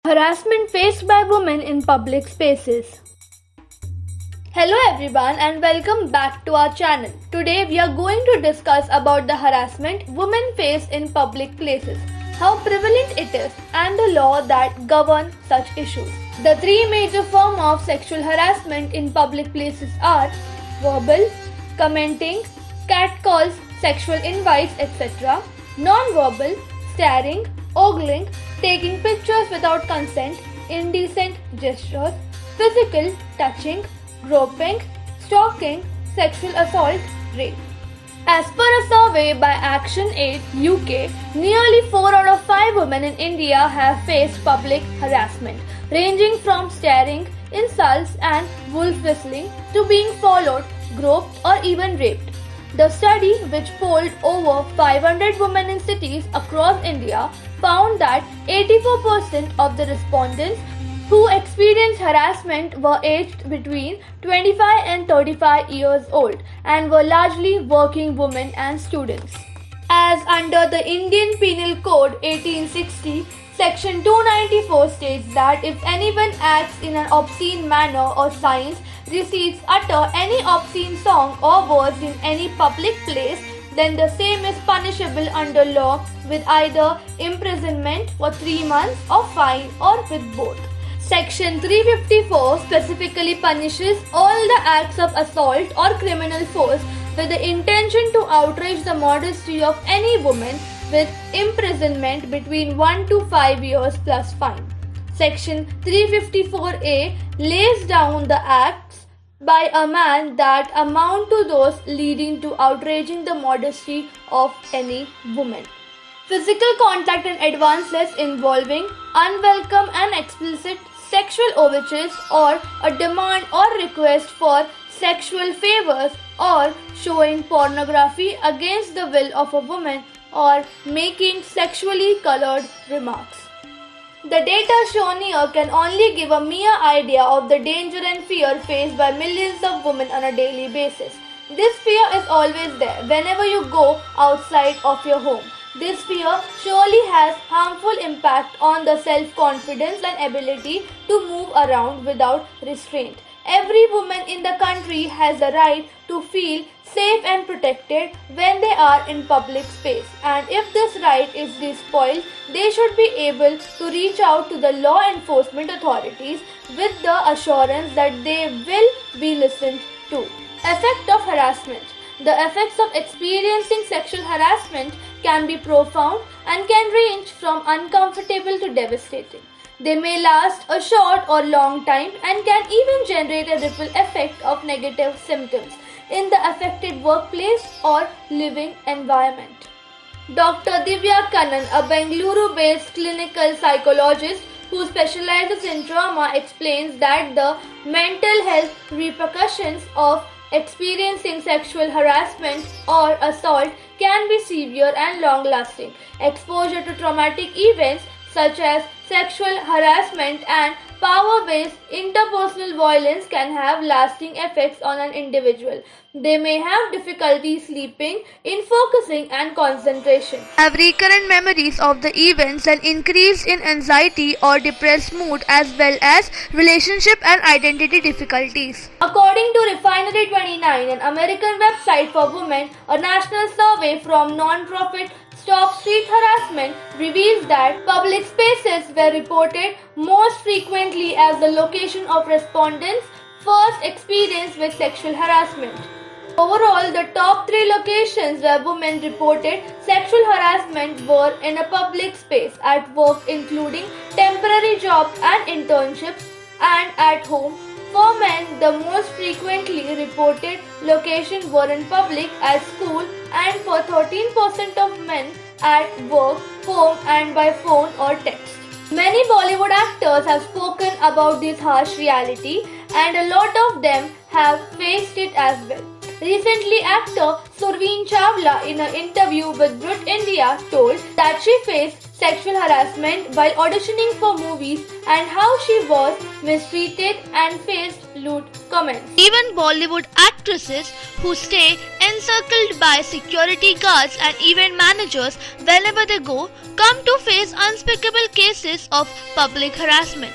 Harassment faced by women in public spaces. Hello everyone and welcome back to our channel. Today we are going to discuss about the harassment women face in public places, how prevalent it is and the law that govern such issues. The three major forms of sexual harassment in public places are verbal, commenting, catcalls, sexual invites, etc. Non-verbal, staring, ogling, taking pictures without consent, indecent gestures, physical touching, groping, stalking, sexual assault, rape. As per a survey by Action Aid UK, nearly 4 out of 5 women in India have faced public harassment, ranging from staring, insults and wolf whistling to being followed, groped or even raped. The study, which polled over 500 women in cities across India, found that 84% of the respondents who experienced harassment were aged between 25 and 35 years old and were largely working women and students. As under the Indian Penal Code 1860, Section 294 states that if anyone acts in an obscene manner or signs, receives, utter any obscene song or words in any public place, then the same is punishable under law with either imprisonment for 3 months or fine or with both. Section 354 specifically punishes all the acts of assault or criminal force with the intention to outrage the modesty of any woman with imprisonment between 1 to 5 years plus fine. Section 354A lays down the acts by a man that amount to those leading to outraging the modesty of any woman. Physical contact and advances involving unwelcome and explicit sexual overtures or a demand or request for sexual favors or showing pornography against the will of a woman or making sexually colored remarks. The data shown here can only give a mere idea of the danger and fear faced by millions of women on a daily basis. This fear is always there whenever you go outside of your home. This fear surely has harmful impact on the self-confidence and ability to move around without restraint. Every woman in the country has a right to feel safe and protected when they are in public space, and if this right is despoiled, they should be able to reach out to the law enforcement authorities with the assurance that they will be listened to. Effect of harassment. The effects of experiencing sexual harassment can be profound and can range from uncomfortable to devastating. They may last a short or long time and can even generate a ripple effect of negative symptoms in the affected workplace or living environment. Dr. Divya Kannan, a Bengaluru-based clinical psychologist who specializes in trauma, explains that the mental health repercussions of experiencing sexual harassment or assault can be severe and long-lasting. Exposure to traumatic events such as sexual harassment and power-based interpersonal violence can have lasting effects on an individual. They may have difficulty sleeping, in focusing and concentration, have recurrent memories of the events, and increase in anxiety or depressed mood, as well as relationship and identity difficulties. According to Refinery 29, an American website for women, a national survey from non-profit Stop Street Harassment reveals that public spaces were reported most frequently as the location of respondents' first experience with sexual harassment. Overall, the top 3 locations where women reported sexual harassment were in a public space, at work including temporary jobs and internships, and at home. For men, the most frequently reported locations were in public, at school, and for 13% of men at work, home and by phone or text. Many Bollywood actors have spoken about this harsh reality, and a lot of them have faced it as well. Recently, actor Surveen Chawla in an interview with Brit India told that she faced sexual harassment while auditioning for movies and how she was mistreated and faced lewd comments. Even Bollywood actresses who stay encircled by security guards and event managers whenever they go come to face unspeakable cases of public harassment.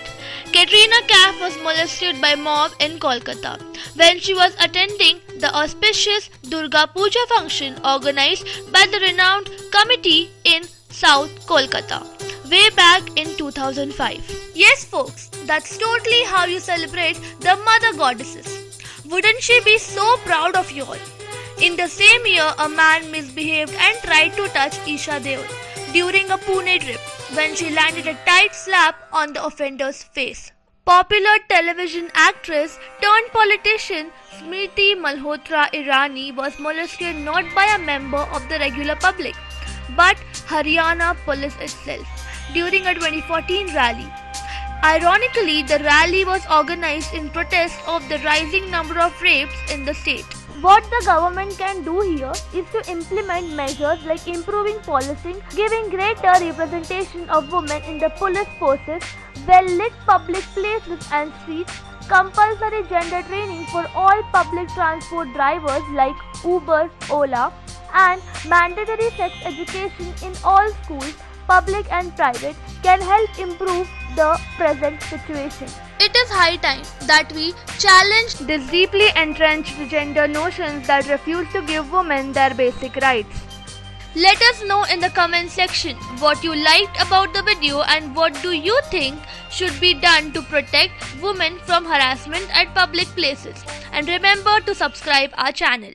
Katrina Kaif was molested by mob in Kolkata when she was attending the auspicious Durga Puja function organized by the renowned committee in South Kolkata way back in 2005. Yes folks, that's totally how you celebrate the mother goddesses. Wouldn't she be so proud of you all? In the same year, a man misbehaved and tried to touch Isha Deol during a Pune trip when she landed a tight slap on the offender's face. Popular television actress turned politician Smriti Malhotra Irani was molested not by a member of the regular public but Haryana police itself during a 2014 rally. Ironically, the rally was organized in protest of the rising number of rapes in the state. What the government can do here is to implement measures like improving policing, giving greater representation of women in the police forces, well-lit public places and streets, compulsory gender training for all public transport drivers like Uber, Ola, and mandatory sex education in all schools, public and private, can help improve the present situation. It is high time that we challenge these deeply entrenched gender notions that refuse to give women their basic rights. Let us know in the comment section what you liked about the video and what do you think should be done to protect women from harassment at public places. And remember to subscribe our channel.